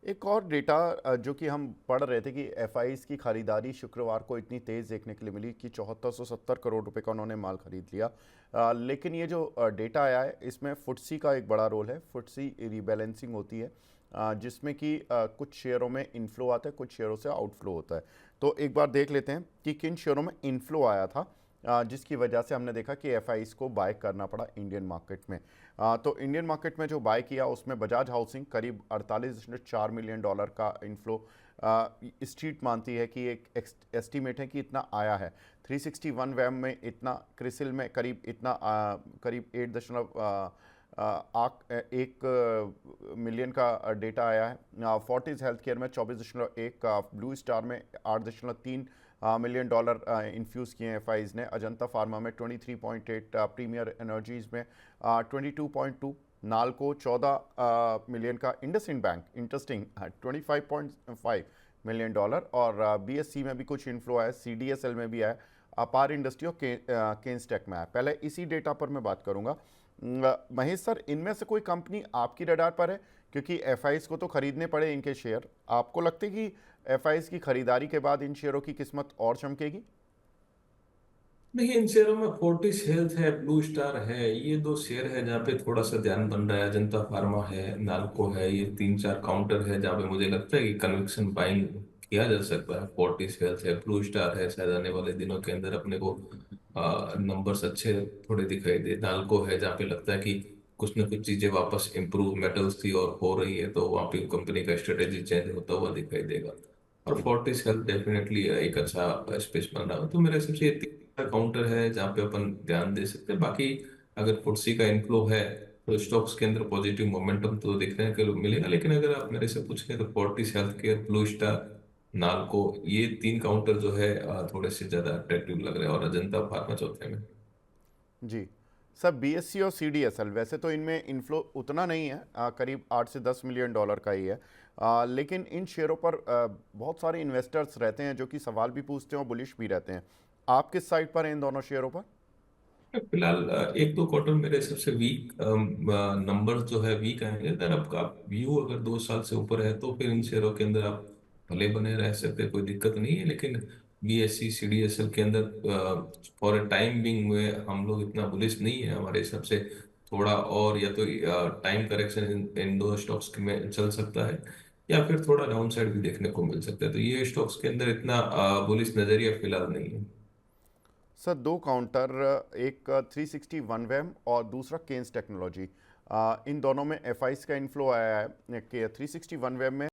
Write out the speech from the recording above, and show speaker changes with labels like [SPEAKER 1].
[SPEAKER 1] एक और डेटा जो कि हम पढ़ रहे थे कि एफआईज की खरीदारी शुक्रवार को इतनी तेज़ देखने के लिए मिली कि 7470 करोड़ रुपए का उन्होंने माल खरीद लिया। लेकिन ये जो डेटा आया है इसमें फुटसी का एक बड़ा रोल है। फुटसी रीबैलेंसिंग होती है, जिसमें कि कुछ शेयरों में इनफ्लो आता है, कुछ शेयरों से आउटफ्लो होता है। तो एक बार देख लेते हैं कि किन शेयरों में इनफ्लो आया था, जिसकी वजह से हमने देखा कि एफआईज को बाय करना पड़ा इंडियन मार्केट में। तो इंडियन मार्केट में जो बाय किया उसमें बजाज हाउसिंग करीब 48.4 मिलियन डॉलर का इनफ्लो स्ट्रीट मानती है कि एक एस्टीमेट है कि इतना आया है। 361 वैम में इतना, क्रिसिल में करीब इतना, करीब 8.1 मिलियन का डेटा आया है। फोर्टिस हेल्थ केयर में 24.1 का, ब्लू स्टार में 8.3 मिलियन डॉलर इन्फ्यूज़ किए हैं एफआईज ने। अजंता फार्मा में 23.8, प्रीमियर एनर्जीज में 22.2, नालको 14 मिलियन का, IndusInd bank interesting 25.5 million dollar, और बीएससी में भी कुछ इन्फ्लो आया, सीडीएसएल में भी आया, अपार इंडस्ट्री और केन्सटेक में आया। पहले इसी डेटा पर मैं बात करूंगा। महेश सर, इनमें से कोई कंपनी आपकी रडार पर है? क्योंकि एफआईज को तो खरीदने पड़े इनके शेयर। आपको लगता है कि एफआईज की खरीदारी के बाद इन शेयरों की किस्मत और चमकेगी?
[SPEAKER 2] देखिए, इन शेयरों में फोर्टिस हेल्थ है, ब्लू स्टार है, ये दो शेयर है जहाँ पे थोड़ा सा ध्यान बन रहा है। अजंता फार्मा है, नाल्को है, ये तीन चार काउंटर है जहाँ पे मुझे लगता है कि कन्विक्शन बाइंग किया जा सकता है। फोर्टिस हेल्थ है, ब्लू स्टार है, शायद आने वाले दिनों के अंदर अपने को नंबर्स अच्छे थोड़े दिखाई दे। नाल्को है जहाँ पे लगता है कि कुछ ना कुछ चीजें वापस इंप्रूव, मेटल्स थी और हो रही है, तो वहाँ पे कंपनी का स्ट्रेटेजी चेंज होता हुआ दिखाई देगा। और फोर्टिस हेल्थ डेफिनेटली एक अच्छा स्पेस बन रहा है। तो मेरे हिसाब से ये काउंटर है जहाँ पे अपन ध्यान दे सकते हैं। बाकी अगर फुटसी का इनफ्लो है तो स्टॉक्स के अंदर पॉजिटिव मोमेंटम तो देखने के लिए मिलेगा। लेकिन अगर आप मेरे से पूछें तो Fortis health care, blue star, NALCO, ये तीन काउंटर जो है थोड़े से ज्यादा अट्रैक्टिव लग रहे हैं, और अजंता फार्मा चौथे में।
[SPEAKER 1] जी सर, बीएससी और सीडीएसएल वैसे तो इनमें इन्फ्लो उतना नहीं है, करीब 8 से 10 मिलियन डॉलर का ही है। लेकिन इन शेयरों पर बहुत सारे इन्वेस्टर्स रहते हैं जो कि सवाल भी पूछते हैं और बुलिश भी रहते हैं। आप किस साइड पर हैं इन दोनों शेयरों पर?
[SPEAKER 2] फिलहाल एक दो क्वार्टर मेरे हिसाब से वीक नंबर्स जो है वीक आएंगे। अगर आपका व्यू अगर 2 साल से ऊपर है तो फिर इन शेयरों के अंदर आप भले बने रह सकते हैं, कोई दिक्कत नहीं है। लेकिन बीएससी सीडीएसएल के अंदर फॉर अ टाइम बिंग में हम लोग इतना बुलिश नहीं है हमारे हिसाब से। थोड़ा और या तो टाइम करेक्शन इन दो स्टॉक्स में चल सकता है, या फिर थोड़ा डाउन साइड भी देखने को मिल सकता है। तो ये स्टॉक्स के अंदर इतना बुलिश नजरिया फिलहाल नहीं है।
[SPEAKER 1] सर, दो काउंटर, एक 361 वैम और दूसरा केन्स टेक्नोलॉजी, इन दोनों में एफआईज का इन्फ्लो आया है कि 361 वैम में